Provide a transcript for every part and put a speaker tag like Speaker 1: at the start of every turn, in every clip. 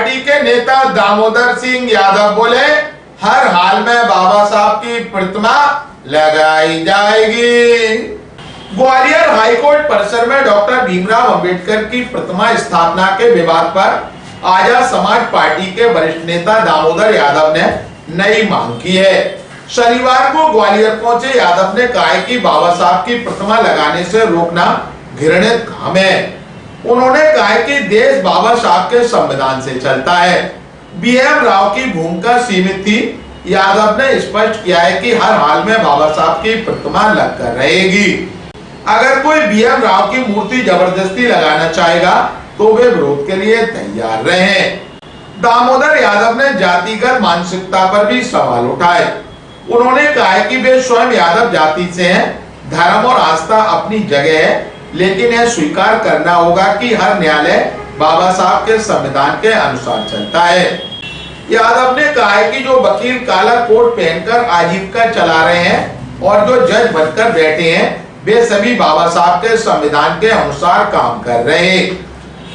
Speaker 1: Party के नेता दामोदर सिंह यादव बोले, हर हाल में बाबा साहब की प्रतिमा लगाई जाएगी। ग्वालियर हाईकोर्ट परिसर में डॉक्टर भीमराव अंबेडकर की प्रतिमा स्थापना के विवाद पर आजाद समाज पार्टी के वरिष्ठ नेता दामोदर यादव ने नई मांग की है। शनिवार को ग्वालियर पहुंचे यादव ने कहा कि बाबा साहब की प्रतिमा लगाने से रोकना घृणित काम है। उन्होंने कहा कि देश बाबा साहब के संविधान से चलता है। बीएम राव की भूमिका सीमित थी। यादव ने स्पष्ट किया है कि हर हाल में बाबा साहब की प्रतिमा लगकर रहेगी। अगर कोई बीएम राव की मूर्ति जबरदस्ती लगाना चाहेगा तो वे विरोध के लिए तैयार रहे। दामोदर यादव ने जातिगत मानसिकता पर भी सवाल उठाए। उन्होंने कहा कि वे स्वयं यादव जाति से हैं। धर्म और आस्था अपनी जगह है, लेकिन यह स्वीकार करना होगा कि हर न्यायालय बाबा साहब के संविधान के अनुसार चलता है। यादव ने कहा कि जो वकील काला कोट पहनकर आजीविका चला रहे हैं और जो जज बनकर बैठे हैं, वे सभी बाबा साहब के संविधान के अनुसार काम कर रहे हैं।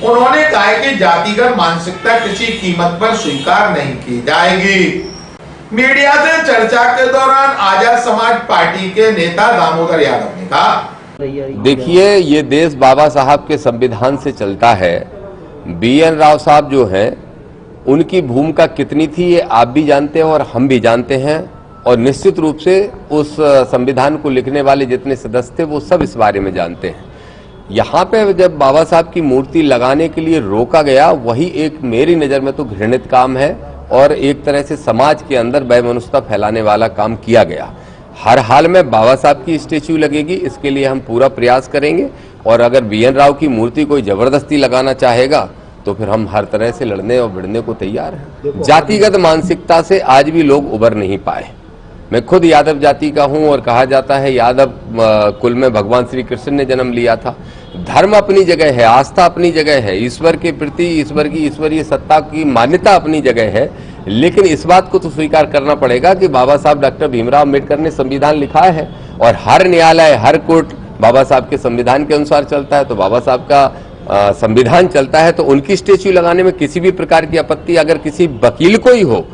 Speaker 1: उन्होंने कहा कि जातिगत मानसिकता किसी कीमत पर स्वीकार नहीं की जाएगी। मीडिया से चर्चा के दौरान आजाद समाज पार्टी के नेता दामोदर यादव ने कहा,
Speaker 2: देखिए, ये देश बाबा साहब के संविधान से चलता है। बीएन राव साहब जो हैं, उनकी भूमिका कितनी थी ये आप भी जानते हैं और हम भी जानते हैं, और निश्चित रूप से उस संविधान को लिखने वाले जितने सदस्य थे वो सब इस बारे में जानते हैं। यहाँ पे जब बाबा साहब की मूर्ति लगाने के लिए रोका गया, वही एक मेरी नज़र में तो घृणित काम है और एक तरह से समाज के अंदर वैमनस्यता फैलाने वाला काम किया गया। हर हाल में बाबा साहब की स्टेच्यू लगेगी, इसके लिए हम पूरा प्रयास करेंगे। और अगर बीएन राव की मूर्ति कोई जबरदस्ती लगाना चाहेगा तो फिर हम हर तरह से लड़ने और भिड़ने को तैयार हैं। जातिगत मानसिकता से आज भी लोग उबर नहीं पाए। मैं खुद यादव जाति का हूं और कहा जाता है यादव कुल में भगवान श्री कृष्ण ने जन्म लिया था। धर्म अपनी जगह है, आस्था अपनी जगह है, ईश्वर के प्रति ईश्वर की ईश्वरीय सत्ता की मान्यता अपनी जगह है, लेकिन इस बात को तो स्वीकार करना पड़ेगा कि बाबा साहब डॉक्टर भीमराव अम्बेडकर ने संविधान लिखा है और हर न्यायालय, हर कोर्ट बाबा साहब के संविधान के अनुसार चलता है। तो बाबा साहब का संविधान चलता है तो उनकी स्टेच्यू लगाने में किसी भी प्रकार की आपत्ति अगर किसी वकील को ही हो,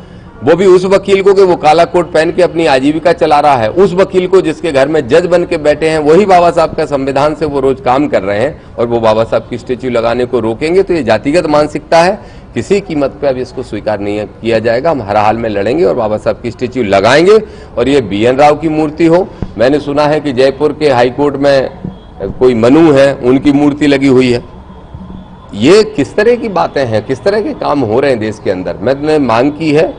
Speaker 2: वो भी उस वकील को कि वो काला कोट पहन के अपनी आजीविका चला रहा है, उस वकील को जिसके घर में जज बन के बैठे हैं, वही बाबा साहब का संविधान से वो रोज काम कर रहे हैं और वो बाबा साहब की स्टेच्यू लगाने को रोकेंगे, तो ये जातिगत मानसिकता है। किसी कीमत पे अब इसको स्वीकार नहीं किया जाएगा। हम हर हाल में लड़ेंगे और बाबा साहब की स्टेच्यू लगाएंगे। और ये बीएन राव की मूर्ति हो, मैंने सुना है कि जयपुर के हाईकोर्ट में कोई मनु है, उनकी मूर्ति लगी हुई है। ये किस तरह की बातें हैं, किस तरह के काम हो रहे हैं देश के अंदर। मैंने मांग की है,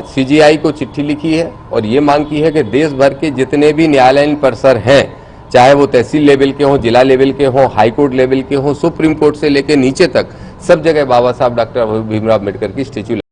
Speaker 2: सीजीआई को चिट्ठी लिखी है और ये मांग की है कि देश भर के जितने भी न्यायालयीन परिसर हैं, चाहे वो तहसील लेवल के हों, जिला लेवल के हों, हाईकोर्ट लेवल के हों, सुप्रीम कोर्ट से लेकर नीचे तक सब जगह बाबा साहब डॉक्टर भीमराव अम्बेडकर की स्टेच्यू